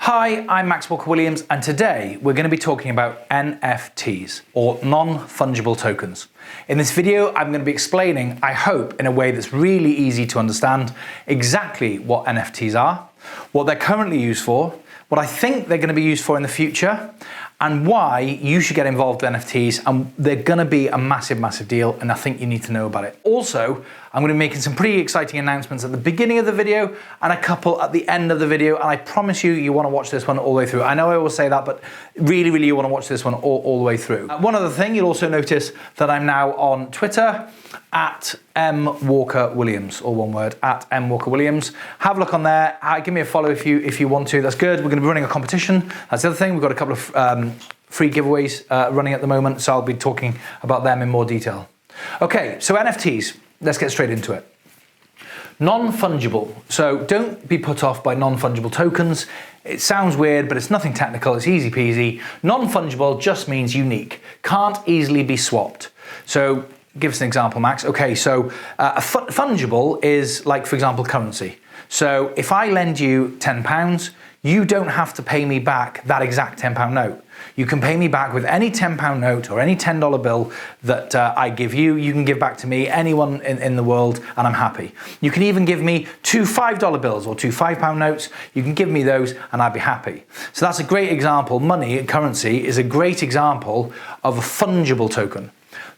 Hi, I'm Max Walker&Williams, and today we're going to be talking about NFTs, or non-fungible tokens. In this video, I'm going to be explaining, I hope, in a way that's really easy to understand, exactly what NFTs are, what they're currently used for, what I think they're going to be used for in the future, and why you should get involved with NFTs, and they're going to be a massive, massive deal, and I think you need to know about it. Also, I'm going to be making some pretty exciting announcements at the beginning of the video and a couple at the end of the video, and I promise you, you want to watch this one all the way through. I know I always say that, but really, really you want to watch this one all the way through. One other thing, you'll also notice that I'm now on Twitter, at Walker&Williams, all one word, at Walker&Williams. Have a look on there. Give me a follow if you want to. That's good. We're going to be running a competition. That's the other thing. We've got a couple of free giveaways running at the moment, so I'll be talking about them in more detail. Okay, so NFTs. Let's get straight into it. Non-fungible. So don't be put off by non-fungible tokens. It sounds weird, but it's nothing technical. It's easy peasy. Non-fungible just means unique. Can't easily be swapped. So give us an example, Max. Okay, so fungible is like, for example, currency. So if I lend you £10, you don't have to pay me back that exact £10 note. You can pay me back with any £10 note or any $10 bill that I give you. You can give back to me, anyone in the world, and I'm happy. You can even give me two $5 bills or two £5 notes. You can give me those and I'd be happy. So that's a great example. Money, currency, is a great example of a fungible token.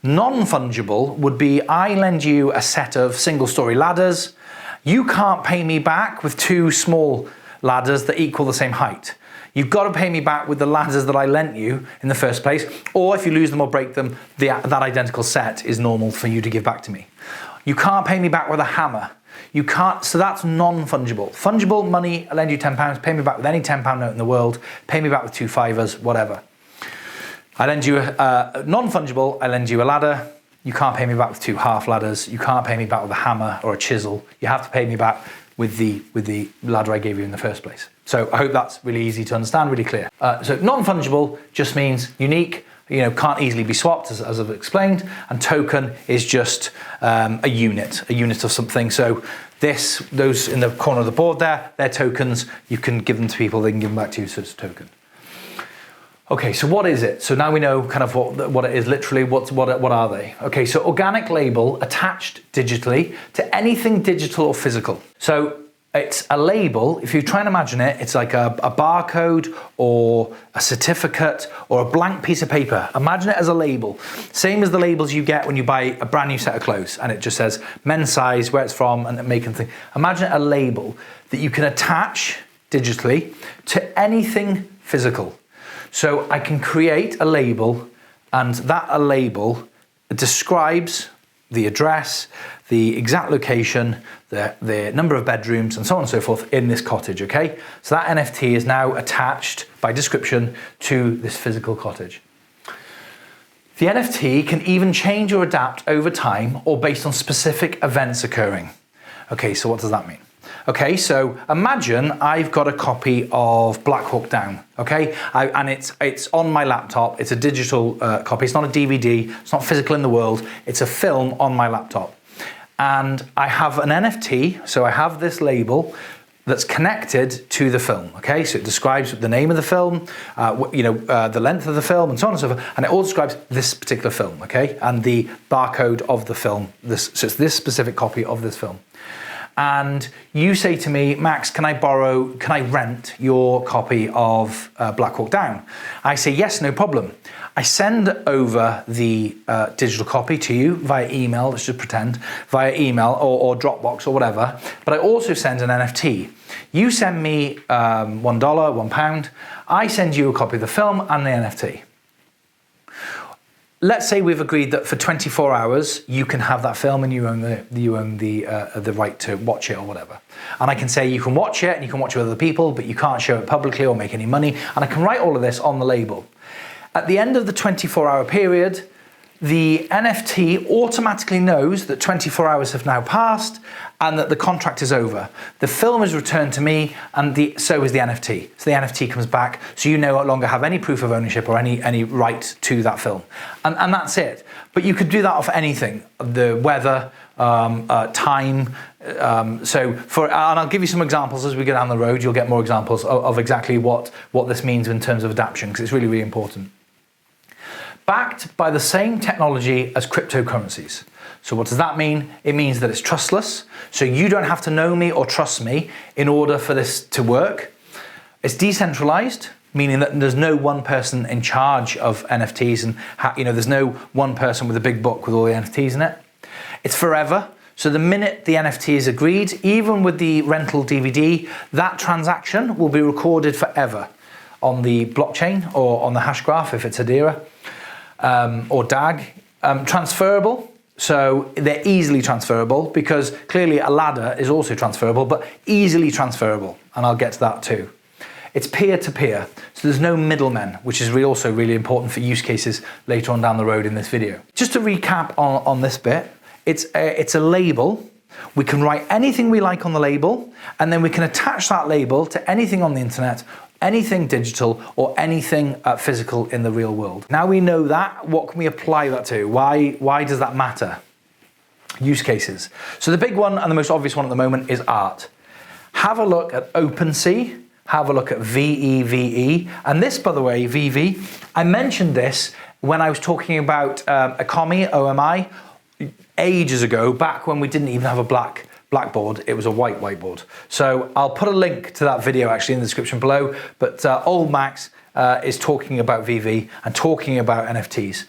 Non-fungible would be I lend you a set of single-story ladders. You can't pay me back with two small ladders that equal the same height. You've got to pay me back with the ladders that I lent you in the first place, or if you lose them or break them, that identical set is normal for you to give back to me. You can't pay me back with a hammer. You can't, so that's non-fungible. Fungible money, I lend you £10, pay me back with any £10 note in the world, pay me back with two $5s, whatever. I lend you non-fungible, I lend you a ladder. You can't pay me back with two half ladders. You can't pay me back with a hammer or a chisel. You have to pay me back with the ladder I gave you in the first place. So I hope that's really easy to understand, really clear. So non-fungible just means unique, can't easily be swapped, as I've explained, and token is just a unit of something. So those in the corner of the board there, they're tokens. You can give them to people, they can give them back to you, so it's a token. Okay, so what is it? So now we know kind of what it is literally, what are they? Okay, so organic label attached digitally to anything digital or physical. So it's a label, if you try and imagine it, it's like a barcode or a certificate or a blank piece of paper. Imagine it as a label. Same as the labels you get when you buy a brand new set of clothes and it just says men's size, where it's from, and making thing. Imagine a label that you can attach digitally to anything physical. So I can create a label, and that label describes the address, the exact location, the number of bedrooms, and so on and so forth in this cottage, okay? So that NFT is now attached by description to this physical cottage. The NFT can even change or adapt over time or based on specific events occurring. Okay, so what does that mean? Okay, so imagine I've got a copy of Black Hawk Down, okay? And it's on my laptop. It's a digital copy. It's not a DVD. It's not physical in the world. It's a film on my laptop. And I have an NFT, so I have this label that's connected to the film, okay? So it describes the name of the film, the length of the film, and so on and so forth. And it all describes this particular film, okay? And the barcode of the film. So it's this specific copy of this film. And you say to me, Max, can I rent your copy of Black Hawk Down? I say, yes, no problem. I send over the digital copy to you via email, let's just pretend, via email or Dropbox or whatever, but I also send an NFT. You send me $1, £1, I send you a copy of the film and the NFT. Let's say we've agreed that for 24 hours you can have that film and you own the right to watch it or whatever. And I can say you can watch it and you can watch it with other people, but you can't show it publicly or make any money. And I can write all of this on the label. At the end of the 24-hour period, the NFT automatically knows that 24 hours have now passed and that the contract is over. The film is returned to me, and so is the NFT. So the NFT comes back, so you no longer have any proof of ownership or any right to that film. And that's it. But you could do that off anything, the weather, time. And I'll give you some examples as we go down the road. You'll get more examples of exactly what this means in terms of adaptation, because it's really, really important. Backed by the same technology as cryptocurrencies. So what does that mean? It means that it's trustless. So you don't have to know me or trust me in order for this to work. It's decentralized, meaning that there's no one person in charge of NFTs, and there's no one person with a big book with all the NFTs in it. It's forever. So the minute the NFT is agreed, even with the rental DVD, that transaction will be recorded forever on the blockchain or on the hash graph if it's Hedera. Or DAG, transferable, so they're easily transferable, because clearly a ladder is also transferable, but easily transferable, and I'll get to that too. It's peer-to-peer, so there's no middlemen, which is also really important for use cases later on down the road in this video. Just to recap on this bit, it's a label. We can write anything we like on the label, and then we can attach that label to anything on the internet, anything digital, or anything physical in the real world. Now we know that, what can we apply that to? Why does that matter? Use cases. So the big one and the most obvious one at the moment is art. Have a look at OpenSea, have a look at VEVE, and this, by the way, VV, I mentioned this when I was talking about OMI, ages ago, back when we didn't even have a blackboard, it was a white whiteboard. So I'll put a link to that video actually in the description below, but old Max is talking about VV and talking about NFTs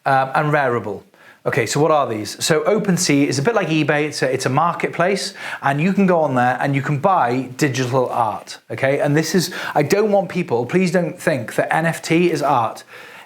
and Rarible. Okay, so what are these? So OpenSea is a bit like eBay, it's a marketplace, and you can go on there and you can buy digital art, okay? And this is, I don't want people, please don't think that NFT is art.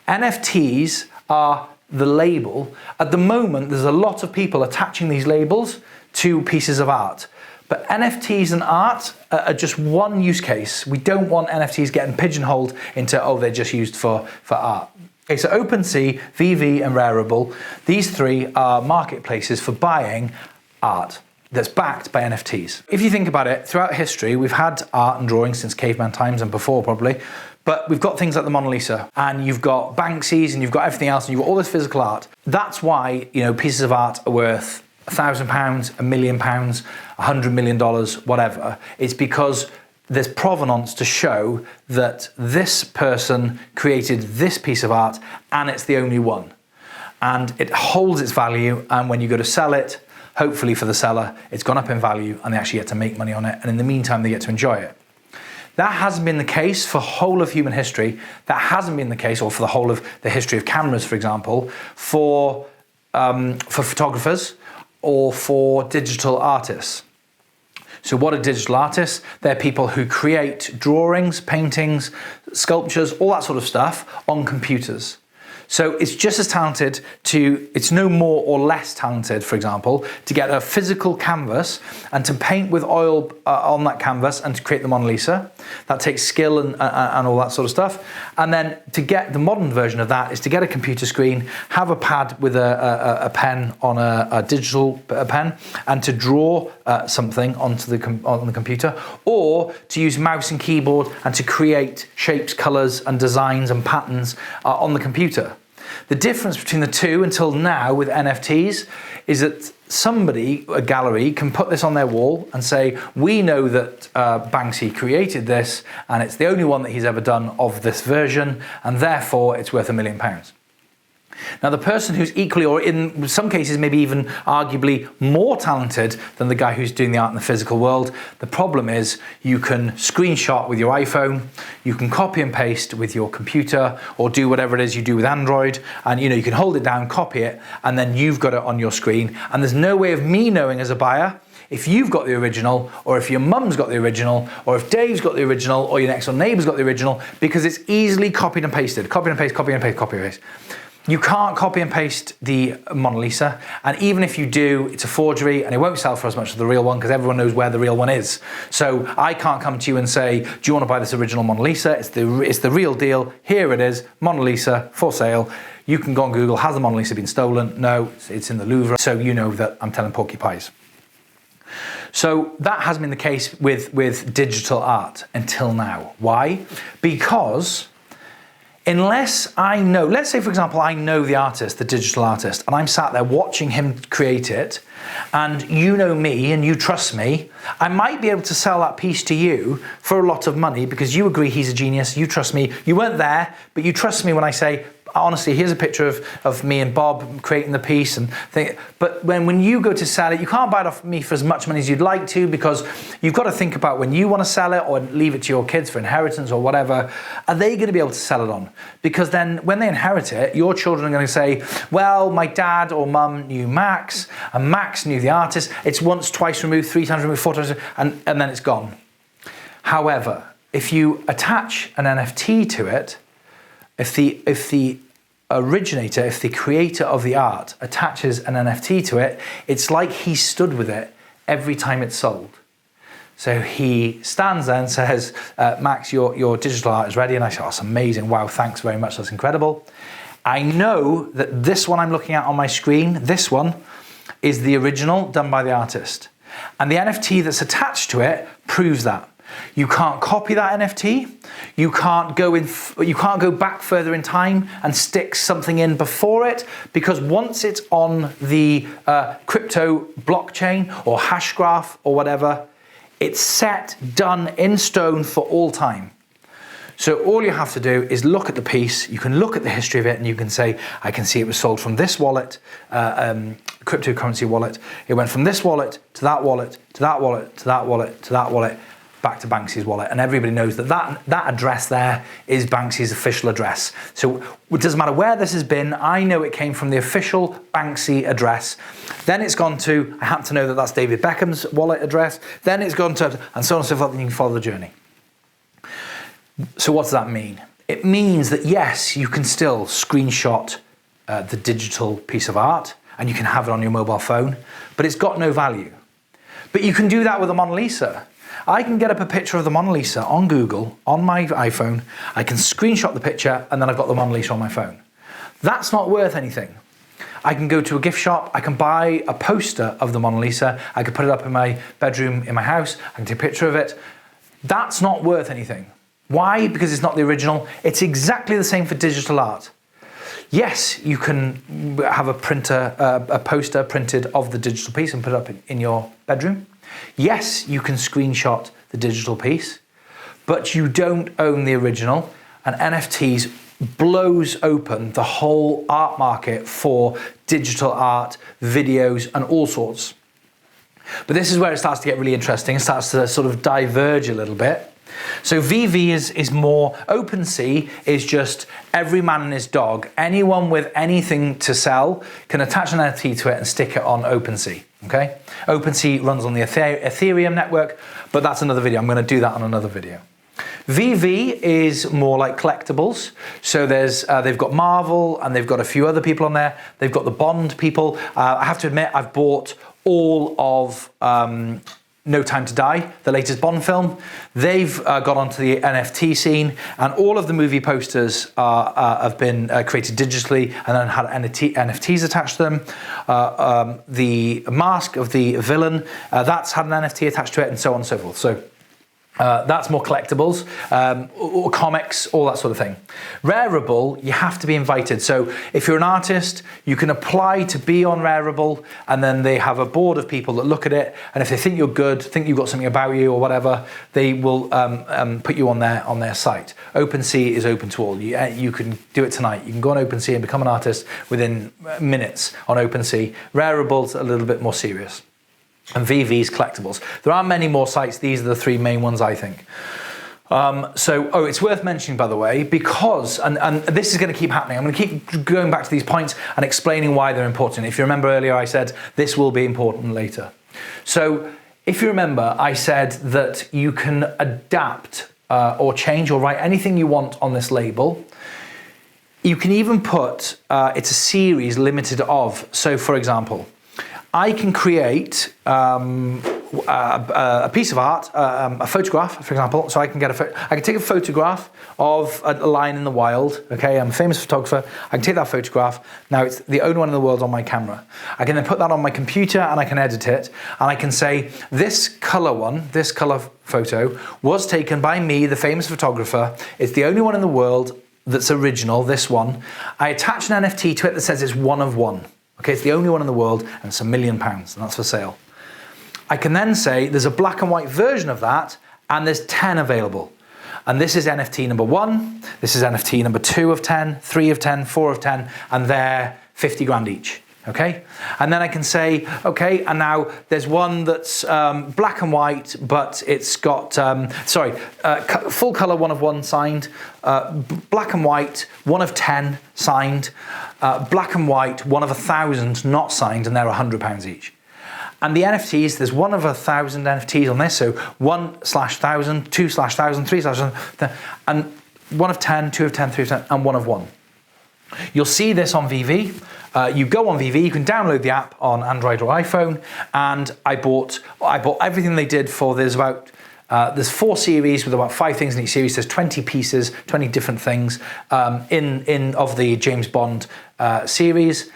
NFTs are the label. At the moment, there's a lot of people attaching these labels to pieces of art. But NFTs and art are just one use case. We don't want NFTs getting pigeonholed into, oh, they're just used for art. Okay, so OpenSea, VV, and Rarible, these three are marketplaces for buying art that's backed by NFTs. If you think about it, throughout history, we've had art and drawing since caveman times and before probably, but we've got things like the Mona Lisa, and you've got Banksy's, and you've got everything else, and you've got all this physical art. That's why, pieces of art are worth £1,000, £1 million, $100 million, whatever. It's because there's provenance to show that this person created this piece of art and it's the only one. And it holds its value, and when you go to sell it, hopefully for the seller, it's gone up in value and they actually get to make money on it, and in the meantime they get to enjoy it. That hasn't been the case for whole of human history. That hasn't been the case, or for the whole of the history of cameras, for example, for photographers or for digital artists. So what are digital artists? They're people who create drawings, paintings, sculptures, all that sort of stuff on computers. So it's just as talented it's no more or less talented, for example, to get a physical canvas and to paint with oil on that canvas and to create the Mona Lisa. That takes skill and all that sort of stuff. And then to get the modern version of that is to get a computer screen, have a pad with a pen on a digital pen, and to draw something on the computer, or to use mouse and keyboard and to create shapes, colors, and designs and patterns on the computer. The difference between the two until now with NFTs is that somebody, a gallery, can put this on their wall and say, we know that Banksy created this and it's the only one that he's ever done of this version, and therefore it's worth £1 million. Now, the person who's equally, or in some cases maybe even arguably more talented than the guy who's doing the art in the physical world, the problem is you can screenshot with your iPhone, you can copy and paste with your computer, or do whatever it is you do with Android, and you can hold it down, copy it, and then you've got it on your screen, and there's no way of me knowing as a buyer if you've got the original, or if your mum's got the original, or if Dave's got the original, or your next door neighbour's got the original, because it's easily copied and pasted. Copy and paste, copy and paste, copy and paste. You can't copy and paste the Mona Lisa, and even if you do, it's a forgery and it won't sell for as much as the real one because everyone knows where the real one is. So I can't come to you and say, do you want to buy this original Mona Lisa? It's the real deal. Here it is, Mona Lisa for sale. You can go on Google, has the Mona Lisa been stolen? No, it's in the Louvre. So you know that I'm telling porcupines. So that has been the case with digital art until now. Why? Because Unless I know, let's say for example, I know the artist, the digital artist, and I'm sat there watching him create it, and you know me and you trust me, I might be able to sell that piece to you for a lot of money because you agree he's a genius, you trust me, you weren't there, but you trust me when I say, honestly, here's a picture of me and Bob creating the piece and thing. But when you go to sell it, you can't buy it off me for as much money as you'd like to because you've got to think about when you want to sell it or leave it to your kids for inheritance or whatever, are they going to be able to sell it on? Because then when they inherit it, your children are going to say, well, my dad or mum knew Max and Max knew the artist. It's once, twice removed, 3 times removed, 4 times removed, and then it's gone. However, if you attach an NFT to it, if the originator, if the creator of the art attaches an NFT to it, it's like he stood with it every time it's sold. So he stands there and says, Max, your digital art is ready. And I say, oh, that's amazing. Wow, thanks very much. That's incredible. I know that this one I'm looking at on my screen, this one, is the original done by the artist. And the NFT that's attached to it proves that. You can't copy that NFT. You can't go back further in time and stick something in before it, because once it's on the crypto blockchain or hash graph or whatever, it's set, done in stone for all time. So all you have to do is look at the piece, you can look at the history of it, and you can say, I can see it was sold from this wallet, cryptocurrency wallet. It went from this wallet to that wallet, to that wallet, to that wallet, to that wallet, back to Banksy's wallet. And everybody knows that address there is Banksy's official address. So it doesn't matter where this has been, I know it came from the official Banksy address. Then it's gone to, I happen to know that that's David Beckham's wallet address. Then it's gone to, and so on and so forth, and you can follow the journey. So what does that mean? It means that yes, you can still screenshot the digital piece of art and you can have it on your mobile phone, but it's got no value. But you can do that with a Mona Lisa. I can get up a picture of the Mona Lisa on Google, on my iPhone, I can screenshot the picture, and then I've got the Mona Lisa on my phone. That's not worth anything. I can go to a gift shop, I can buy a poster of the Mona Lisa, I can put it up in my bedroom in my house, I can take a picture of it. That's not worth anything. Why? Because it's not the original. It's exactly the same for digital art. Yes, you can have a poster printed of the digital piece and put it up in your bedroom. Yes, you can screenshot the digital piece, but you don't own the original, and NFTs blows open the whole art market for digital art, videos, and all sorts. But this is where it starts to get really interesting. It starts to sort of diverge a little bit. So VV is more, OpenSea is just every man and his dog. Anyone with anything to sell can attach an NFT to it and stick it on OpenSea, okay? OpenSea runs on the Ethereum network, but that's another video. I'm gonna do that on another video. VV is more like collectibles. So they've got Marvel and they've got a few other people on there. They've got the Bond people. I have to admit, I've bought all of No Time to Die, the latest Bond film. They've got onto the NFT scene, and all of the movie posters have been created digitally and then had NFTs attached to them. The mask of the villain, that's had an NFT attached to it, and so on and so forth. So that's more collectibles, or comics, all that sort of thing. Rareable, you have to be invited. So if you're an artist, you can apply to be on Rareable, and then they have a board of people that look at it, and if they think you're good, think you've got something about you or whatever, they will put you on their site. OpenSea is open to all. You can do it tonight. You can go on OpenSea and become an artist within minutes on OpenSea. Rareable's a little bit more serious. And VV's collectibles. There are many more sites. These are the three main ones, I think. It's worth mentioning, by the way, because, and this is going to keep happening. I'm going to keep going back to these points and explaining why they're important. If you remember earlier, I said this will be important later. So if you remember, I said that you can adapt or change or write anything you want on this label. You can even put, it's a series limited of. So for example, I can create a piece of art, a photograph, for example. So I can take a photograph of a line in the wild. Okay, I'm a famous photographer. I can take that photograph. Now it's the only one in the world on my camera. I can then put that on my computer and I can edit it. And I can say this color photo was taken by me, the famous photographer. It's the only one in the world. that's original, this one, I attach an NFT to it that says it's one of one. Okay, it's the only one in the world, and it's £1 million, and that's for sale. I can then say there's a black and white version of that, and there's 10 available. And this is NFT number 1, this is NFT number 2 of 10, 3 of 10, 4 of 10, and they're 50 grand each. Okay, and then I can say, okay, and now there's one that's black and white, but it's got, full color 1 of 1 signed, black and white 1 of 10 signed, black and white 1 of 1,000 not signed, and they're £100 each. And the NFTs, there's 1 of 1,000 NFTs on this, so 1/1,000, 2/1,000, 3/1,000, and 1 of 10, 2 of 10, 3 of 10, and 1 of 1. You'll see this on VV. You go on VV, you can download the app on Android or iPhone, and I bought everything they did for, there's 4 series with about 5 things in each series. There's 20 pieces, 20 different things of the James Bond series.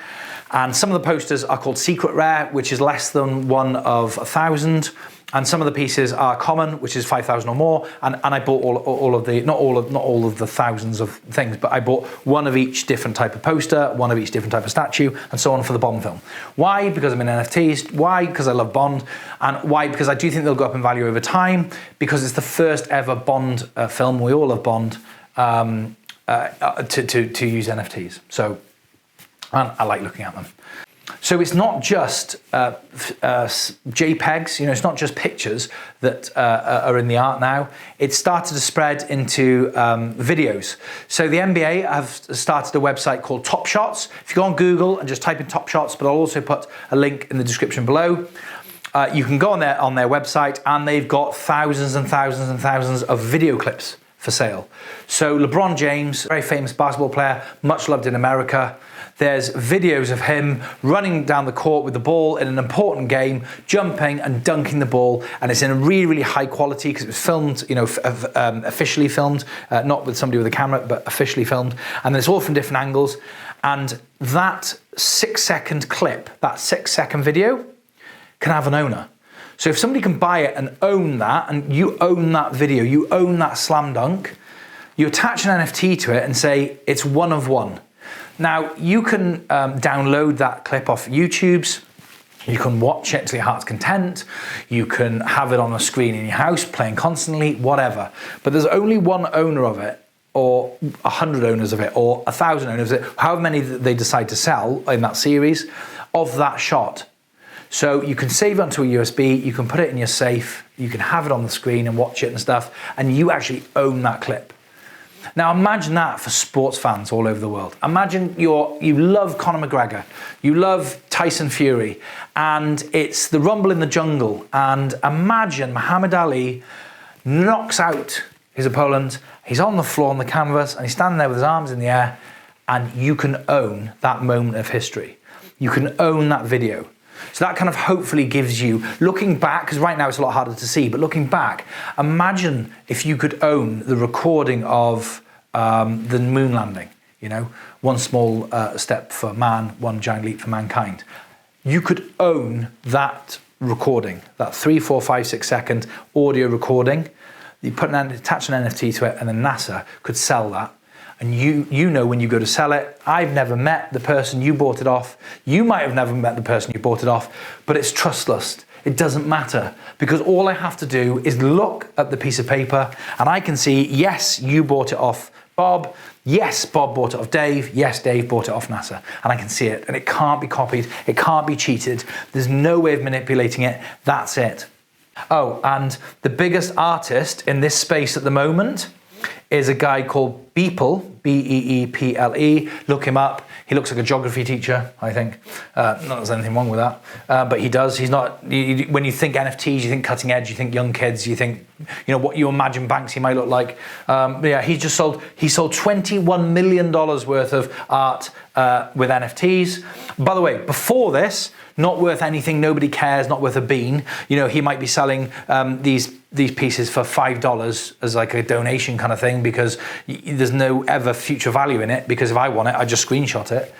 And some of the posters are called Secret Rare, which is less than 1 of 1,000. And some of the pieces are common, which is 5,000 or more. And I bought all of the, not all of the thousands of things, but I bought 1 of each different type of poster, 1 of each different type of statue, and so on for the Bond film. Why? Because I'm in NFTs. Why? Because I love Bond. And why? Because I do think they'll go up in value over time, because it's the first ever Bond film. We all love Bond, to use NFTs. So, and I like looking at them. So it's not just JPEGs, it's not just pictures that are in the art now. It's started to spread into videos. So the NBA have started a website called Top Shots. If you go on Google and just type in Top Shots, but I'll also put a link in the description below. You can go on their website, and they've got thousands and thousands and thousands of video clips for sale. So LeBron James, very famous basketball player, much loved in America. There's videos of him running down the court with the ball in an important game, jumping and dunking the ball, and it's in a really, really high quality because it was filmed, officially filmed, not with somebody with a camera, but officially filmed, and it's all from different angles. And that 6-second clip, that 6-second video, can have an owner. So if somebody can buy it and own that, and you own that video, you own that slam dunk, you attach an NFT to it and say it's 1 of 1. Now, you can download that clip off YouTube's, you can watch it to your heart's content, you can have it on a screen in your house, playing constantly, whatever. But there's only 1 owner of it, or 100 owners of it, or 1,000 owners of it, however many they decide to sell in that series, of that shot. So you can save it onto a USB, you can put it in your safe, you can have it on the screen and watch it and stuff, and you actually own that clip. Now imagine that for sports fans all over the world. Imagine you love Conor McGregor, you love Tyson Fury, and it's the Rumble in the Jungle, and imagine Muhammad Ali knocks out his opponent, he's on the floor on the canvas, and he's standing there with his arms in the air, and you can own that moment of history. You can own that video. So that kind of hopefully gives you, looking back, because right now it's a lot harder to see, but looking back, imagine if you could own the recording of the moon landing, 1 small step for man, 1 giant leap for mankind. You could own that recording, that 3, 4, 5, 6 second audio recording. You attach an NFT to it, and then NASA could sell that. And you know when you go to sell it, I've never met the person you bought it off. You might have never met the person you bought it off, but it's trustless. It doesn't matter, because all I have to do is look at the piece of paper and I can see, yes, you bought it off Bob. Yes, Bob bought it off Dave. Yes, Dave bought it off NASA. And I can see it, and it can't be copied. It can't be cheated. There's no way of manipulating it. That's it. Oh, and the biggest artist in this space at the moment is a guy called Beeple, B-E-E-P-L-E. Look him up. He looks like a geography teacher, I think. Not that there's anything wrong with that, but he does. He's not. When you think NFTs, you think cutting edge. You think young kids. You think, what you imagine Banksy might look like. Yeah, he sold $21 million worth of art with NFTs. By the way, before this, not worth anything. Nobody cares. Not worth a bean. He might be selling these pieces for $5 as like a donation kind of thing, because there's no ever future value in it, because if I want it, I just screenshot it.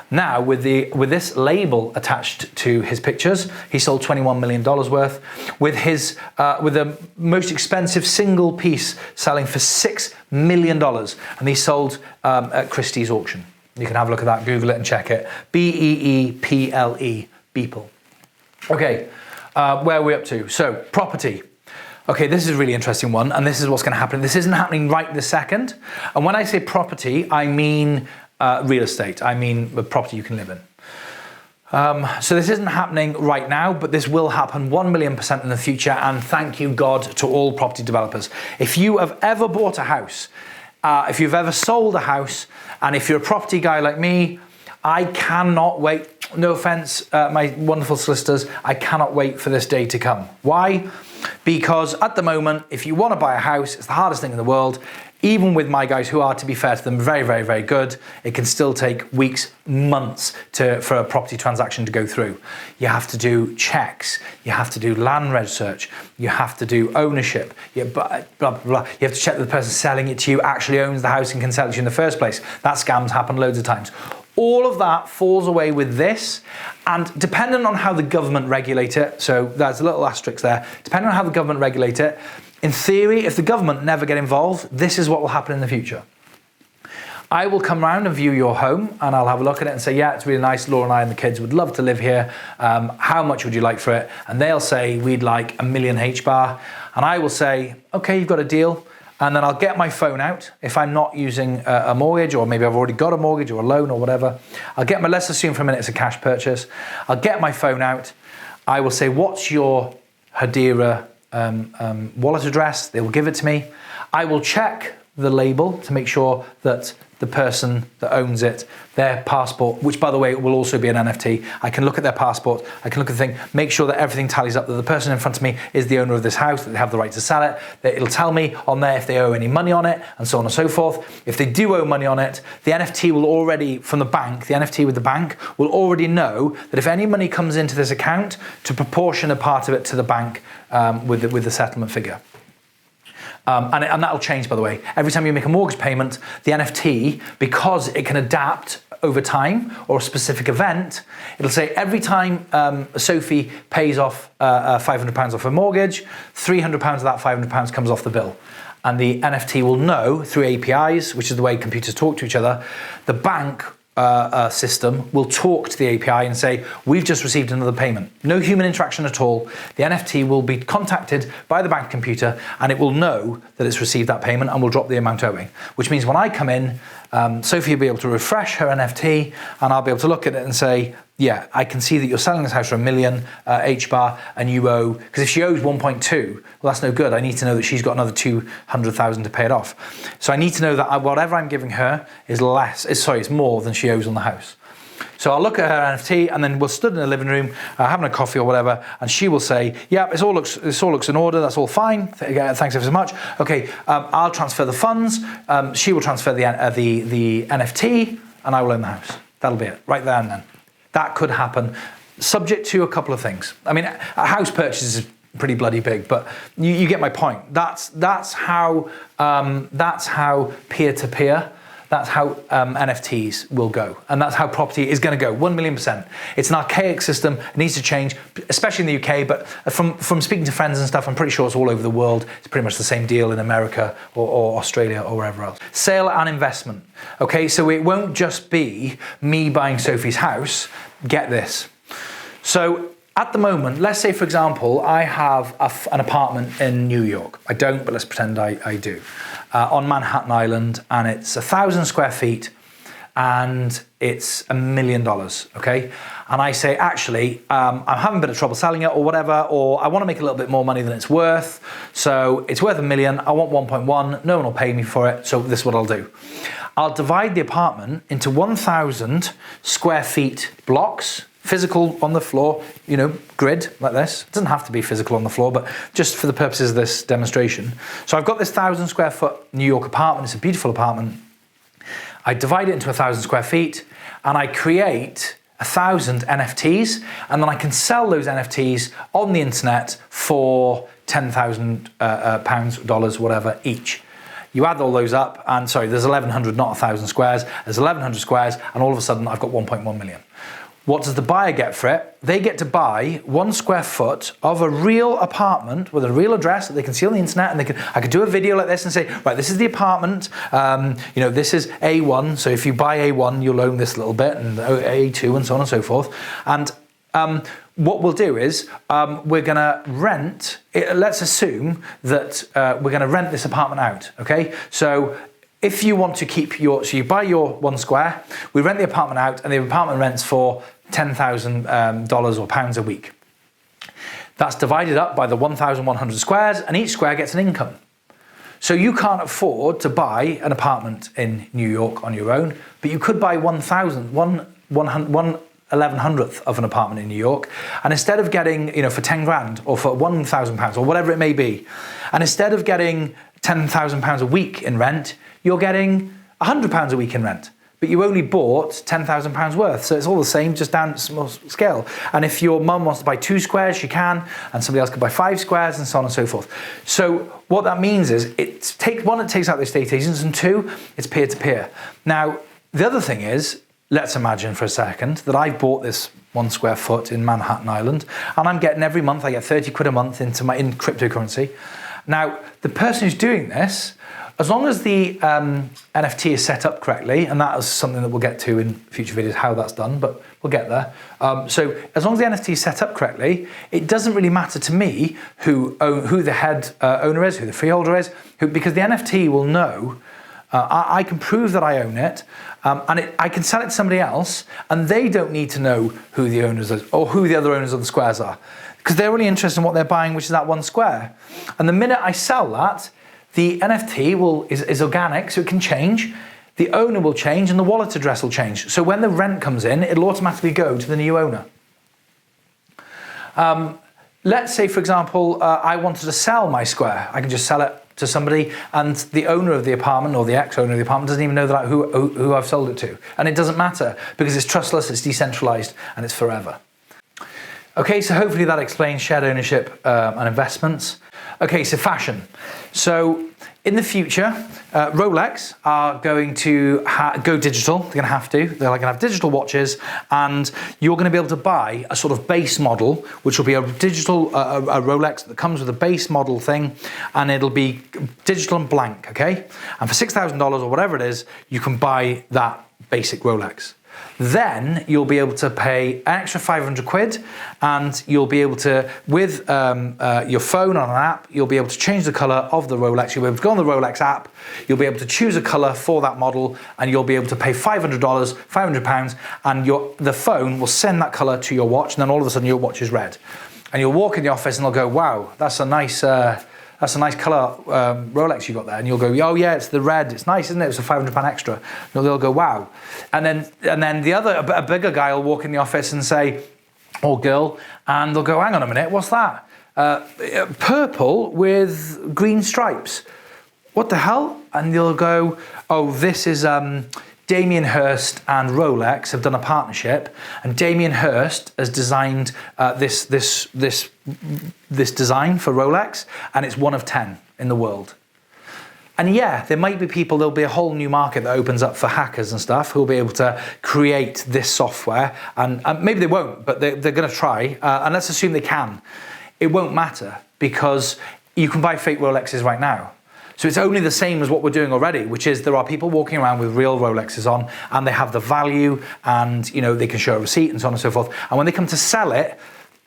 Now, with this label attached to his pictures, he sold $21 million worth, with the most expensive single piece selling for $6 million, and he sold at Christie's auction. You can have a look at that, Google it and check it. Beeple, Beeple. Okay, where are we up to? So, property. Okay, this is a really interesting one, and this is what's going to happen. This isn't happening right this second. And when I say property, I mean real estate. I mean the property you can live in. So this isn't happening right now, but this will happen 1,000,000% in the future, and thank you, God, to all property developers. If you have ever bought a house, if you've ever sold a house, and if you're a property guy like me, I cannot wait. No offense, my wonderful solicitors, I cannot wait for this day to come. Why? Because at the moment, if you want to buy a house, it's the hardest thing in the world. Even with my guys, who are, to be fair to them, very, very, very good, it can still take weeks, months for a property transaction to go through. You have to do checks, you have to do land reg search, you have to do ownership, blah, blah, blah. You have to check that the person selling it to you actually owns the house and can sell it to you in the first place. That scam's happened loads of times. All of that falls away with this, and depending on how the government regulate it, so there's a little asterisk there, depending on how the government regulate it, in theory, if the government never get involved, this is what will happen in the future. I will come round and view your home, and I'll have a look at it and say, yeah, it's really nice, Laura and I and the kids would love to live here, how much would you like for it? And they'll say, we'd like $1 million H-bar, and I will say, okay, you've got a deal. And then I'll get my phone out if I'm not using a mortgage, or maybe I've already got a mortgage or a loan or whatever. Let's assume for a minute it's a cash purchase. I'll get my phone out. I will say, what's your Hadira wallet address? They will give it to me. I will check the label to make sure that the person that owns it, their passport, which by the way will also be an NFT, I can look at their passport, I can look at the thing, make sure that everything tallies up, that the person in front of me is the owner of this house, that they have the right to sell it, that it'll tell me on there if they owe any money on it, and so on and so forth. If they do owe money on it, the NFT will already, from the bank, the NFT with the bank, will already know that if any money comes into this account, to proportion a part of it to the bank with the settlement figure. And that'll change, by the way. Every time you make a mortgage payment, the NFT, because it can adapt over time or a specific event, it'll say every time Sophie pays off £500 off her mortgage, £300 of that £500 comes off the bill. And the NFT will know through APIs, which is the way computers talk to each other, the bank system will talk to the API and say, we've just received another payment. No human interaction at all. The NFT will be contacted by the bank computer, and it will know that it's received that payment and will drop the amount owing. Which means when I come in, Sophie will be able to refresh her NFT, and I'll be able to look at it and say, yeah, I can see that you're selling this house for $1 million H-bar, and you owe, because if she owes 1.2, well, that's no good. I need to know that she's got another 200,000 to pay it off. So I need to know that whatever I'm giving her is it's more than she owes on the house. So I'll look at her NFT, and then we'll stood in the living room, having a coffee or whatever, and she will say, yeah, this all looks in order, that's all fine, thanks ever so much. Okay, I'll transfer the funds, she will transfer the NFT, and I will own the house. That'll be it, right there and then. That could happen, subject to a couple of things. I mean, a house purchase is pretty bloody big, but you get my point. That's how peer-to-peer, that's how NFTs will go, and that's how property is going to go. 1,000,000%. It's an archaic system. It needs to change, especially in the UK. But from speaking to friends and stuff, I'm pretty sure it's all over the world. It's pretty much the same deal in America or Australia or wherever else. Sale and investment. Okay, so it won't just be me buying Sophie's house. Get this. So at the moment, let's say, for example, I have an apartment in New York. I don't, but let's pretend I do. On Manhattan Island, and it's 1,000 square feet, and it's $1 million, okay? And I say, actually, I'm having a bit of trouble selling it or whatever, or I want to make a little bit more money than it's worth, so it's worth $1 million, I want 1.1, no one will pay me for it, so this is what I'll do. I'll divide the apartment into 1,000 square feet blocks, physical on the floor, grid like this. It doesn't have to be physical on the floor, but just for the purposes of this demonstration. So I've got this 1,000 square foot New York apartment. It's a beautiful apartment. I divide it into 1,000 square feet, and I create 1,000 NFTs, and then I can sell those NFTs on the internet for £10,000, dollars, whatever, each. You add all those up, and sorry, there's 1,100, not 1,000 squares. There's 1,100 squares, and all of a sudden I've got 1.1 million. What does the buyer get for it? They get to buy 1 square foot of a real apartment with a real address that they can see on the internet, and I could do a video like this and say, right, this is the apartment, this is A1, so if you buy A1, you'll own this little bit, and A2, and so on and so forth. And what we'll do is we're going to rent, let's assume that we're going to rent this apartment out, okay? So if you want to keep so you buy your 1 square, we rent the apartment out, and the apartment rents for $10,000 or pounds a week. That's divided up by the 1,100 squares, and each square gets an income. So you can't afford to buy an apartment in New York on your own, but you could buy 1,100th of an apartment in New York, and instead of getting, for 10 grand or for £1,000 or whatever it may be, and instead of getting £10,000 a week in rent, you're getting £100 a week in rent. But you only bought £10,000 worth. So it's all the same, just down to small scale. And if your mum wants to buy 2 squares, she can, and somebody else could buy 5 squares, and so on and so forth. So what that means is, it takes out the estate agents, and 2, it's peer-to-peer. Now, the other thing is, let's imagine for a second that I've bought this 1 square foot in Manhattan Island, and I'm getting every month, I get 30 quid a month in cryptocurrency. Now, the person who's doing this, as long as the NFT is set up correctly, and that is something that we'll get to in future videos, how that's done, but we'll get there. So as long as the NFT is set up correctly, it doesn't really matter to me who the head owner is, who the freeholder is, because the NFT will know, I can prove that I own it, and I can sell it to somebody else, and they don't need to know who the owners are, or who the other owners of the squares are, because they're really interested in what they're buying, which is that 1 square. And the minute I sell that, the NFT is organic, so it can change. The owner will change, and the wallet address will change. So when the rent comes in, it'll automatically go to the new owner. Let's say, for example, I wanted to sell my square. I can just sell it to somebody, and the owner of the apartment, or the ex-owner of the apartment, doesn't even know that who I've sold it to. And it doesn't matter, because it's trustless, it's decentralized, and it's forever. Okay, so hopefully that explains shared ownership and investments. Okay, so fashion. So in the future, Rolex are going to go digital. They're going to have to. They're going to have digital watches, and you're going to be able to buy a sort of base model, which will be a digital a Rolex that comes with a base model thing, and it'll be digital and blank, okay? And for $6,000 or whatever it is, you can buy that basic Rolex. Then you'll be able to pay an extra 500 quid, and you'll be able to, with your phone on an app, you'll be able to change the color of the Rolex. You'll be able to go on the Rolex app, you'll be able to choose a color for that model, and you'll be able to pay $500, £500, and the phone will send that color to your watch, and then all of a sudden your watch is red. And you'll walk in the office and they'll go, wow, that's a nice colour Rolex you got there. And you'll go, oh yeah, it's the red, it's nice, isn't it? It's a £500 extra. And they'll go, wow. And then a bigger guy will walk in the office and say, or girl, and they'll go, hang on a minute, what's that? Purple with green stripes. What the hell? And they'll go, oh, this is Damien Hirst and Rolex have done a partnership, and Damien Hirst has designed this design for Rolex, and it's 1 of 10 in the world. And yeah, there might be people, there'll be a whole new market that opens up for hackers and stuff who'll be able to create this software, and maybe they won't, but they're going to try, and let's assume they can. It won't matter, because you can buy fake Rolexes right now. So it's only the same as what we're doing already, which is there are people walking around with real Rolexes on, and they have the value, and they can show a receipt and so on and so forth. And when they come to sell it,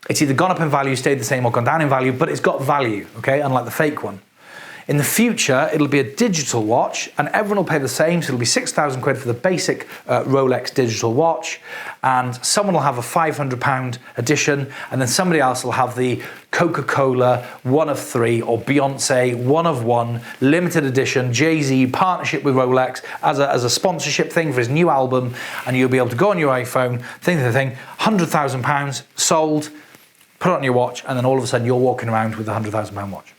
it's either gone up in value, stayed the same, or gone down in value, but it's got value, okay, unlike the fake one. In the future, it'll be a digital watch, and everyone will pay the same, so it'll be 6,000 quid for the basic Rolex digital watch, and someone will have a £500 edition, and then somebody else will have the Coca-Cola 1 of 3, or Beyonce 1 of 1 limited edition Jay-Z partnership with Rolex as a sponsorship thing for his new album, and you'll be able to go on your iPhone, £100,000 sold, put it on your watch, and then all of a sudden you're walking around with a £100,000 watch.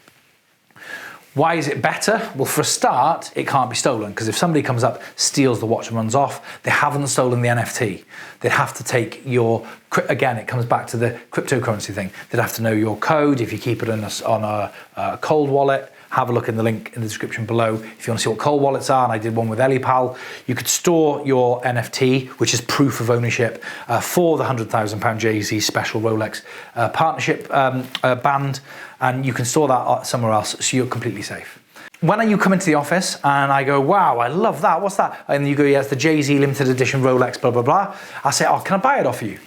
Why is it better? Well, for a start, it can't be stolen, because if somebody comes up, steals the watch and runs off, they haven't stolen the NFT. They'd have to take your, again, it comes back to the cryptocurrency thing. They'd have to know your code if you keep it on a cold wallet, have a look in the link in the description below if you want to see what cold wallets are, and I did one with EliPal. You could store your NFT, which is proof of ownership, for the £100,000 Jay-Z special Rolex partnership band, and you can store that somewhere else, so you're completely safe. When you come into the office and I go, wow, I love that, what's that? And you go, yeah, it's the Jay-Z limited edition Rolex, blah, blah, blah. I say, oh, can I buy it off you?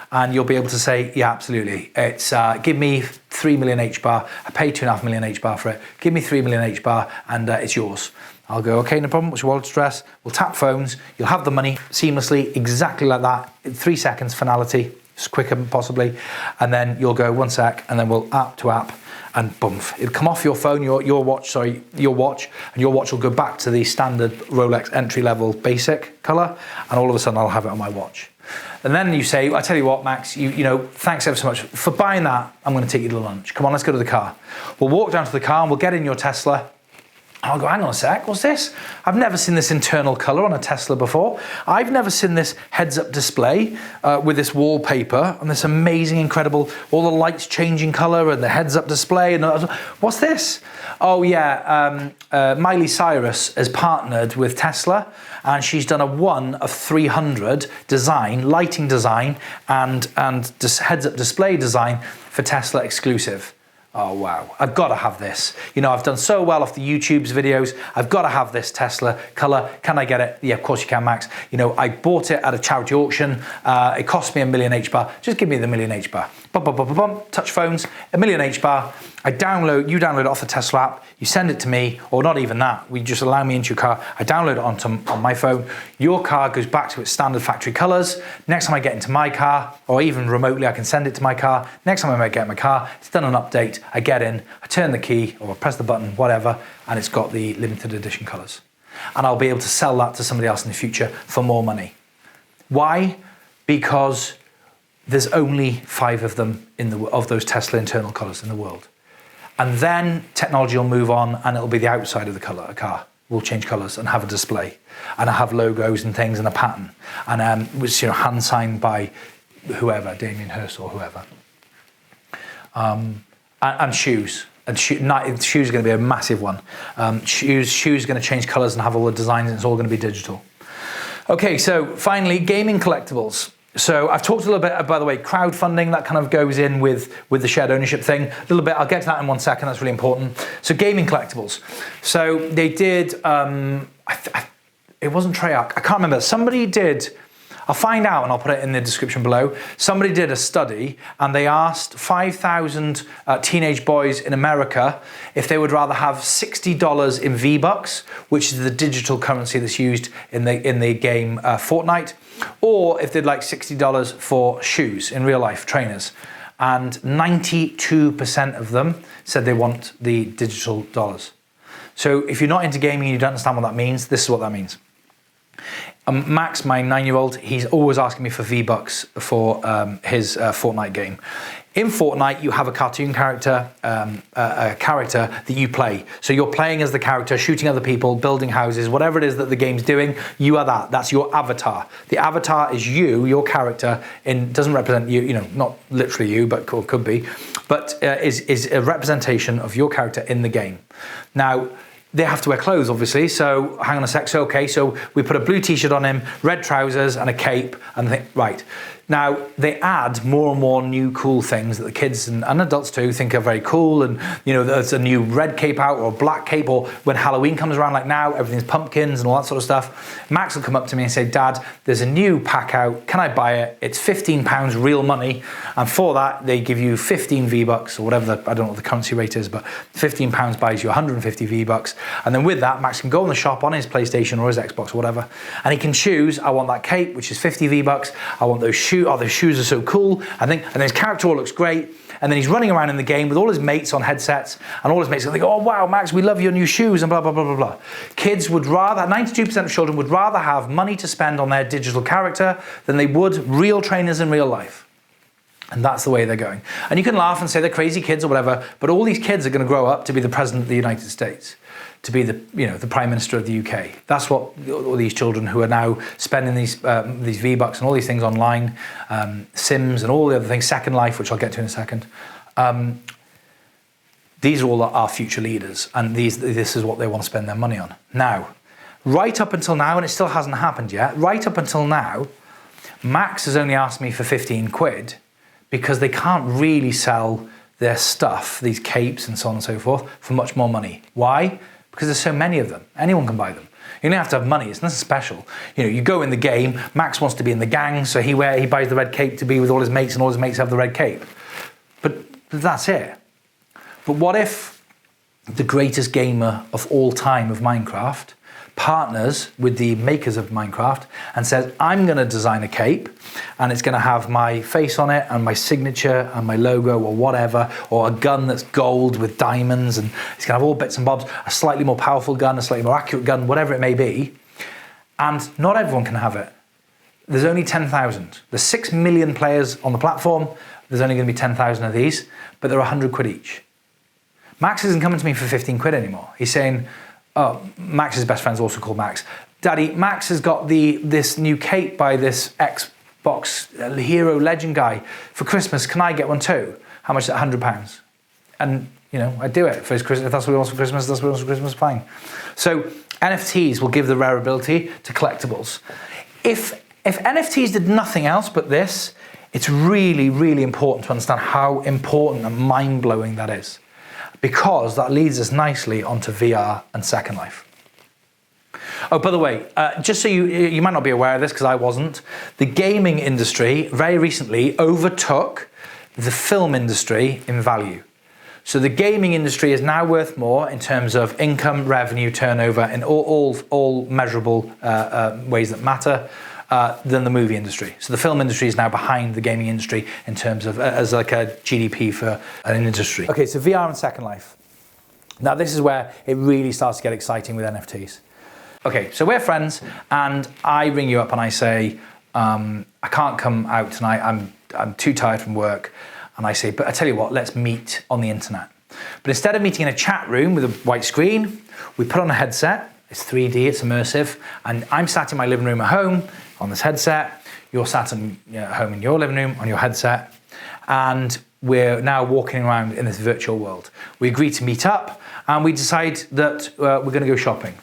And you'll be able to say, yeah, absolutely. It's give me 3 million H-bar. I paid 2.5 million H-bar for it. Give me 3 million H-bar and it's yours. I'll go, okay, no problem. What's your wallet address? We'll tap phones. You'll have the money seamlessly, exactly like that. In 3 seconds, finality, as quicker possibly. And then you'll go, 1 sec, and then we'll app to app. And boom, it'll come off your phone, your watch, and your watch will go back to the standard Rolex entry-level basic color, and all of a sudden I'll have it on my watch. And then you say, I tell you what, Max, you know, thanks ever so much for buying that. I'm going to take you to lunch. Come on, let's go to the car. We'll walk down to the car and we'll get in your Tesla. I'll go, hang on a sec, what's this? I've never seen this internal color on a Tesla before. I've never seen this heads-up display with this wallpaper and this amazing, incredible, all the lights changing color and the heads-up display. And what's this? Oh yeah, Miley Cyrus has partnered with Tesla, and she's done a 1 of 300 design, lighting design, and heads-up display design for Tesla exclusive. Oh wow, I've got to have this. You know, I've done so well off the YouTube's videos. I've got to have this Tesla color. Can I get it? Yeah, of course you can, Max. You know, I bought it at a charity auction. It cost me $1 million H-bar. Just give me the $1 million H-bar. Bum, bum, bum, bum, bum. Touch phones, $1 million H-bar. You download it off the Tesla app. You send it to me, or not even that. We just allow me into your car. I download it on my phone. Your car goes back to its standard factory colors. Next time I get into my car, or even remotely, I can send it to my car. Next time I might get in my car, it's done an update. I get in, I turn the key, or I press the button, whatever, and it's got the limited edition colors. And I'll be able to sell that to somebody else in the future for more money. Why? Because there's only 5 of them of those Tesla internal colors in the world. And then technology will move on and it'll be the outside of the car will change colors and have a display and have logos and things and a pattern. And which, you know, hand signed by whoever, Damien Hirst or whoever. And shoes. And shoes are going to be a massive one. Shoes are going to change colors and have all the designs, and it's all going to be digital. Okay, so finally, gaming collectibles. So I've talked a little bit, by the way, crowdfunding, that kind of goes in with the shared ownership thing. A little bit, I'll get to that in 1 second, that's really important. So gaming collectibles. So they did, it wasn't Treyarch, I can't remember. Somebody did, I'll find out and I'll put it in the description below. Somebody did a study and they asked 5,000 teenage boys in America if they would rather have $60 in V-Bucks, which is the digital currency that's used in the game Fortnite, or if they'd like $60 for shoes in real life, trainers. And 92% of them said they want the digital dollars. So if you're not into gaming and you don't understand what that means, this is what that means. Max, my 9-year-old, he's always asking me for V-Bucks for his Fortnite game. In Fortnite, you have a cartoon character, a character that you play. So you're playing as the character, shooting other people, building houses, whatever it is that the game's doing, you are that. That's your avatar. The avatar is you, your character, doesn't represent you, you know, not literally you, but could be, but is a representation of your character in the game. Now, they have to wear clothes, obviously, so hang on a sec. So, okay, so we put a blue t-shirt on him, red trousers and a cape, and think, right. Now, they add more and more new cool things that the kids and adults too think are very cool, and you know, there's a new red cape out or black cape, or when Halloween comes around, like now, everything's pumpkins and all that sort of stuff. Max will come up to me and say, Dad, there's a new pack out, can I buy it? It's £15 real money, and for that, they give you 15 V-Bucks, or whatever, I don't know what the currency rate is, but £15 buys you 150 V-Bucks, and then with that, Max can go in the shop on his PlayStation or his Xbox or whatever, and he can choose, I want that cape, which is 50 V-Bucks, I want those shoes, oh, those shoes are so cool, I think, and his character all looks great, and then he's running around in the game with all his mates on headsets, and all his mates, and they go, oh wow, Max, we love your new shoes, and blah, blah, blah, blah, blah. Kids would rather, 92% of children would rather have money to spend on their digital character than they would real trainers in real life. And that's the way they're going. And you can laugh and say they're crazy kids or whatever, but all these kids are going to grow up to be the president of the United States, to be the, you know, the Prime Minister of the UK. That's what all these children who are now spending these V-Bucks and all these things online, Sims and all the other things, Second Life, which I'll get to in a second. These are all our future leaders, and this is what they want to spend their money on. Now, right up until now, and it still hasn't happened yet, right up until now, Max has only asked me for 15 quid because they can't really sell their stuff, these capes and so on and so forth, for much more money. Why? Because there's so many of them. Anyone can buy them. You don't have to have money, it's nothing special. You know, you go in the game, Max wants to be in the gang, so he buys the red cape to be with all his mates, and all his mates have the red cape. But that's it. But what if the greatest gamer of all time of Minecraft partners with the makers of Minecraft and says, I'm going to design a cape and it's going to have my face on it and my signature and my logo or whatever, or a gun that's gold with diamonds, and it's going to have all bits and bobs, a slightly more powerful gun, a slightly more accurate gun, whatever it may be, and not everyone can have it. There's only 10,000. There's 6 million players on the platform, there's only going to be 10,000 of these, but they're 100 quid each. Max isn't coming to me for 15 quid anymore. He's saying, oh, Max's best friend's also called Max. Daddy, Max has got this new cape by this Xbox hero legend guy for Christmas. Can I get one too? How much is it? £100. And, you know, I do it for his Christmas. If that's what he wants for Christmas, that's what he wants for Christmas, fine. So NFTs will give the rarability to collectibles. If NFTs did nothing else but this, it's really, really important to understand how important and mind-blowing that is, because that leads us nicely onto VR and Second Life. Oh, by the way, just so you might not be aware of this because I wasn't, the gaming industry very recently overtook the film industry in value. So the gaming industry is now worth more in terms of income, revenue, turnover, in all measurable ways that matter, than the movie industry. So the film industry is now behind the gaming industry in terms of as like a GDP for an industry. Okay, so VR and Second Life. Now this is where it really starts to get exciting with NFTs. Okay, so we're friends and I ring you up and I say, I can't come out tonight, I'm too tired from work. And I say, but I tell you what, let's meet on the internet. But instead of meeting in a chat room with a white screen, we put on a headset. It's 3D, it's immersive, and I'm sat in my living room at home on this headset, you're sat at home in your living room on your headset, and we're now walking around in this virtual world. We agree to meet up, and we decide that we're going to go shopping.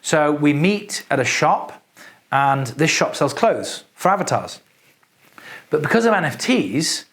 So we meet at a shop, and this shop sells clothes for avatars. But because of NFTs,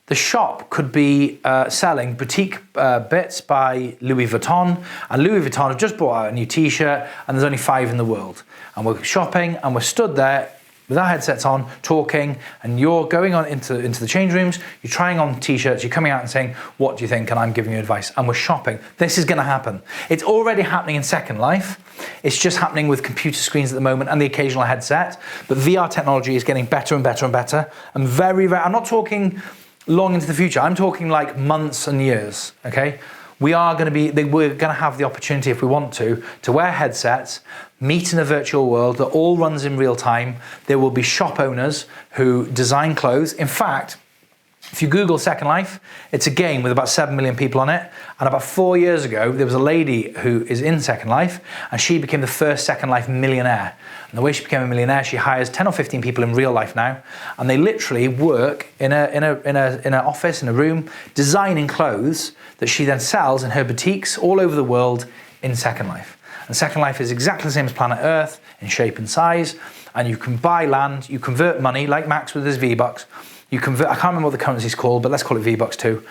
the shop could be selling boutique bits by Louis Vuitton, and Louis Vuitton have just brought out a new t-shirt, and there's only 5 in the world. And we're shopping, and we're stood there with our headsets on, talking, and you're going on into the change rooms, you're trying on t-shirts, you're coming out and saying, what do you think? And I'm giving you advice, and we're shopping. This is gonna happen. It's already happening in Second Life. It's just happening with computer screens at the moment and the occasional headset, but VR technology is getting better and better and better, and I'm not talking long into the future, I'm talking like months and years, okay? We're gonna have the opportunity, if we want to wear headsets, meet in a virtual world that all runs in real time. There will be shop owners who design clothes. In fact, if you Google Second Life, it's a game with about 7 million people on it. And about 4 years ago, there was a lady who is in Second Life, and she became the first Second Life millionaire. And the way she became a millionaire, she hires 10 or 15 people in real life now, and they literally work in an office, in a room, designing clothes that she then sells in her boutiques all over the world in Second Life. And Second Life is exactly the same as Planet Earth in shape and size, and you can buy land, you convert money, like Max with his V-Bucks. I can't remember what the currency is called, but let's call it V-Bucks 2.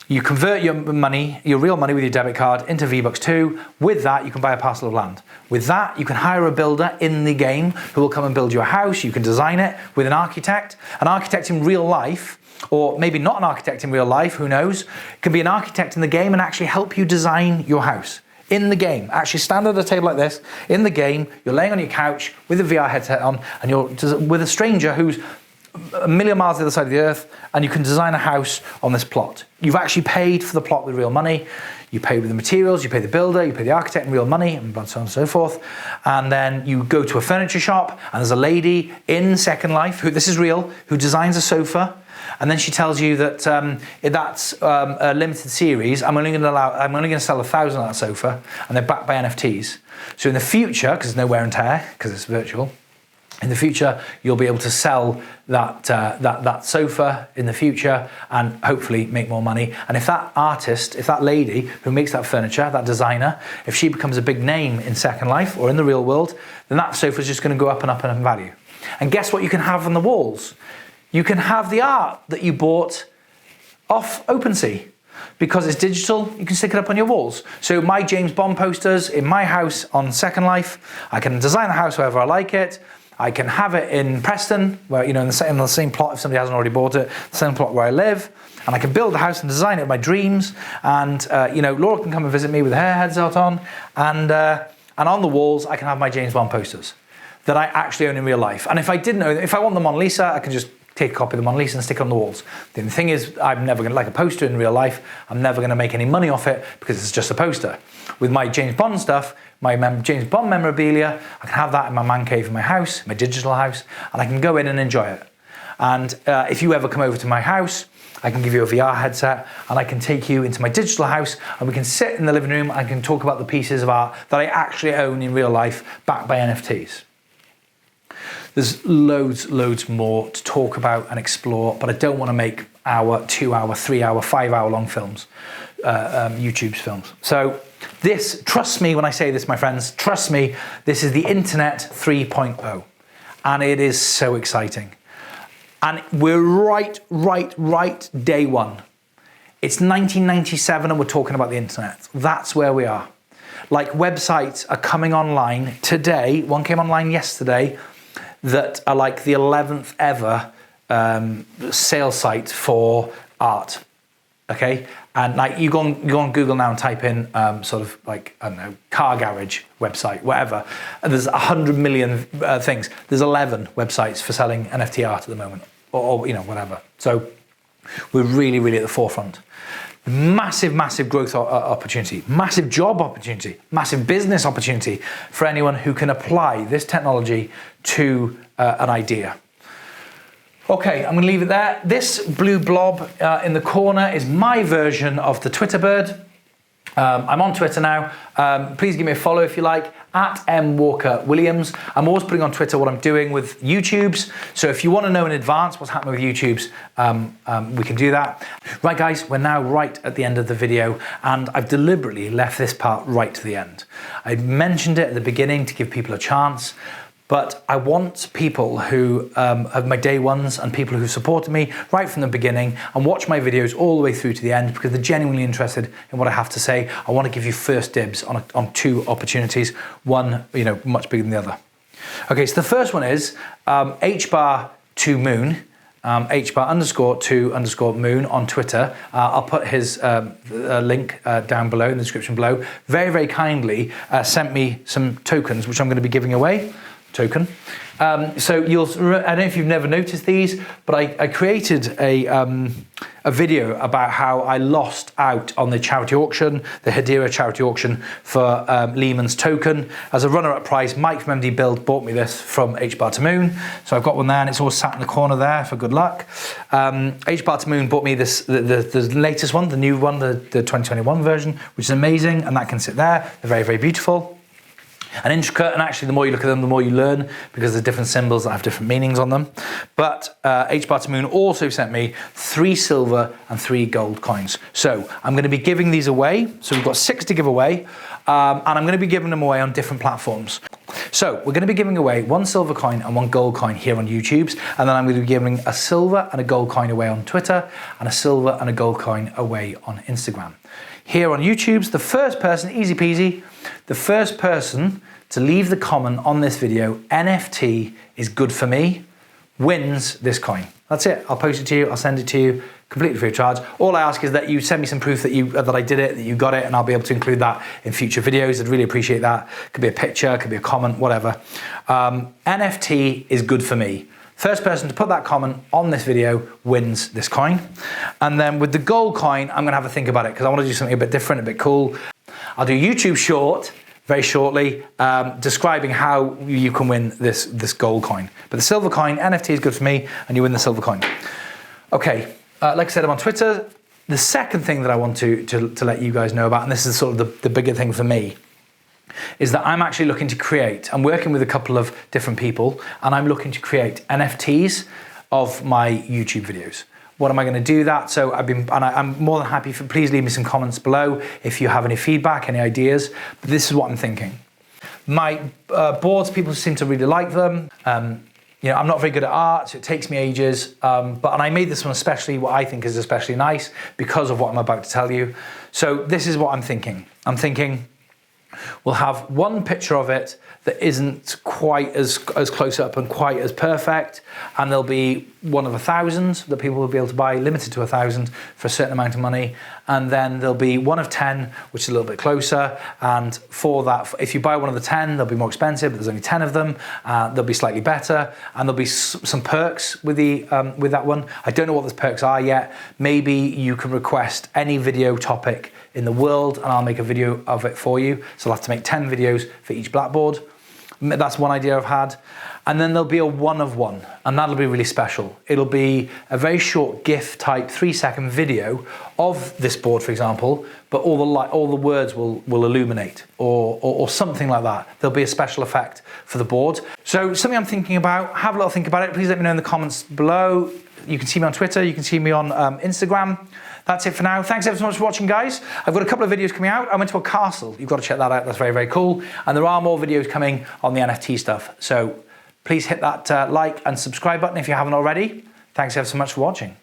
You convert your money, your real money with your debit card into V-Bucks 2. With that, you can buy a parcel of land. With that, you can hire a builder in the game who will come and build you a house. You can design it with an architect in real life, or maybe not an architect in real life, who knows. It can be an architect in the game and actually help you design your house. In the game, actually stand at a table like this, in the game, you're laying on your couch with a VR headset on, and you're with a stranger who's a million miles the other side of the earth, and you can design a house on this plot. You've actually paid for the plot with real money. You pay with the materials, you pay the builder, you pay the architect in real money, and so on and so forth. And then you go to a furniture shop, and there's a lady in Second Life, this is real, who designs a sofa. And then she tells you that that's a limited series. I'm only going to sell 1,000 of that sofa, and they're backed by NFTs. So in the future, because there's no wear and tear, because it's virtual, In the future, you'll be able to sell that sofa in the future and hopefully make more money. And if that artist, if that lady who makes that furniture, that designer, if she becomes a big name in Second Life or in the real world, then that sofa is just going to go up and up and up in value. And guess what you can have on the walls? You can have the art that you bought off OpenSea. Because it's digital, you can stick it up on your walls. So my James Bond posters in my house on Second Life, I can design the house however I like it. I can have it in Preston, where, you know, in the same plot, if somebody hasn't already bought it, the same plot where I live, and I can build the house and design it in my dreams, and you know, Laura can come and visit me with her headset on, and on the walls I can have my James Bond posters that I actually own in real life. And if I didn't own, if I want the Mona Lisa, I can just take a copy of the Mona Lisa and stick it on the walls. The thing is, I'm never gonna, like a poster in real life, I'm never gonna make any money off it because it's just a poster. With my James Bond stuff, my James Bond memorabilia, I can have that in my man cave in my house, my digital house, and I can go in and enjoy it. And if you ever come over to my house, I can give you a VR headset and I can take you into my digital house and we can sit in the living room and I can talk about the pieces of art that I actually own in real life, backed by NFTs. There's loads more to talk about and explore, but I don't want to make hour, 2 hour, 3 hour, 5 hour long films, YouTube's films. So this, trust me when I say this, my friends, trust me, this is the Internet 3.0, and it is so exciting. And we're right day one. It's 1997 and we're talking about the internet. That's where we are. Like, websites are coming online today, one came online yesterday, that are like the 11th ever sales site for art, okay? And like you go on Google now and type in sort of like, I don't know, car garage website, whatever. And there's 100 million things. There's 11 websites for selling NFT art at the moment, or you know, whatever. So we're really at the forefront. Massive growth opportunity, massive job opportunity, massive business opportunity for anyone who can apply this technology to an idea. Okay, I'm going to leave it there. This blue blob in the corner is my version of the Twitter bird. I'm on Twitter now. Please give me a follow if you like, at Walker&Williams. I'm always putting on Twitter what I'm doing with YouTubes. So if you want to know in advance what's happening with YouTubes, we can do that. Right guys, we're now right at the end of the video, and I've deliberately left this part right to the end. I mentioned it at the beginning to give people a chance, but I want people who are my day ones and people who supported me right from the beginning and watch my videos all the way through to the end because they're genuinely interested in what I have to say. I want to give you first dibs on two opportunities, one, you know, much bigger than the other. Okay, so the first one is hbar2moon, hbar_2_moon on Twitter. I'll put his link down below in the description below. Very kindly sent me some tokens, which I'm going to be giving away. Token. So I don't know if you've never noticed these, but I created a video about how I lost out on the charity auction, the Hedera charity auction for Lehman's token. As a runner-up prize, Mike from MD Build bought me this from hbar2moon. So I've got one there and it's always sat in the corner there for good luck. hbar2moon bought me this, the latest one, the new one, the 2021 version, which is amazing, and that can sit there. They're very beautiful and intricate, and actually the more you look at them, the more you learn, because there's different symbols that have different meanings on them. But hbar2moon also sent me 3 silver and 3 gold coins. So I'm going to be giving these away. So we've got 6 to give away, and I'm going to be giving them away on different platforms. So we're going to be giving away 1 silver coin and 1 gold coin here on YouTube's, and then I'm going to be giving a silver and a gold coin away on Twitter, and a silver and a gold coin away on Instagram. Here on YouTube's, the first person, easy peasy, the first person to leave the comment on this video, NFT is good for me, wins this coin. That's it. I'll post it to you. I'll send it to you completely free of charge. All I ask is that you send me some proof that I did it, that you got it, and I'll be able to include that in future videos. I'd really appreciate that. Could be a picture, could be a comment, whatever. NFT is good for me. First person to put that comment on this video wins this coin. And then with the gold coin, I'm gonna have a think about it because I want to do something a bit different, a bit cool. I'll do a YouTube short very shortly describing how you can win this gold coin. But the silver coin, NFT is good for me, and you win the silver coin. Okay, like I said, I'm on Twitter. The second thing that I want to let you guys know about, and this is sort of the bigger thing for me, is that I'm actually looking to create, I'm working with a couple of different people, and I'm looking to create NFTs of my YouTube videos. What am I going to do that? So I'm more than happy for, please leave me some comments below if you have any feedback, any ideas, but this is what I'm thinking. My boards, people seem to really like them. You know, I'm not very good at art, so it takes me ages, and I made this one especially, what I think is especially nice because of what I'm about to tell you. So this is what I'm thinking. I'm thinking we'll have one picture of it that isn't quite as close up and quite as perfect, and there'll be one of 1,000 that people will be able to buy, limited to 1,000 for a certain amount of money, and then there'll be one of 10 which is a little bit closer, and for that, if you buy one of the 10 they'll be more expensive, but there's only 10 of them, they'll be slightly better, and there'll be some perks with that one. I don't know what those perks are yet. Maybe you can request any video topic in the world and I'll make a video of it for you. So I'll have to make 10 videos for each blackboard. That's one idea I've had. And then there'll be a one of one, and that'll be really special. It'll be a very short GIF type 3-second video of this board, for example, but all the words will illuminate or something like that. There'll be a special effect for the board. So something I'm thinking about, have a little think about it. Please let me know in the comments below. You can see me on Twitter, you can see me on Instagram. That's it for now. Thanks ever so much for watching, guys. I've got a couple of videos coming out. I went to a castle. You've got to check that out. That's very, very cool. And there are more videos coming on the NFT stuff. So please hit that like and subscribe button if you haven't already. Thanks ever so much for watching.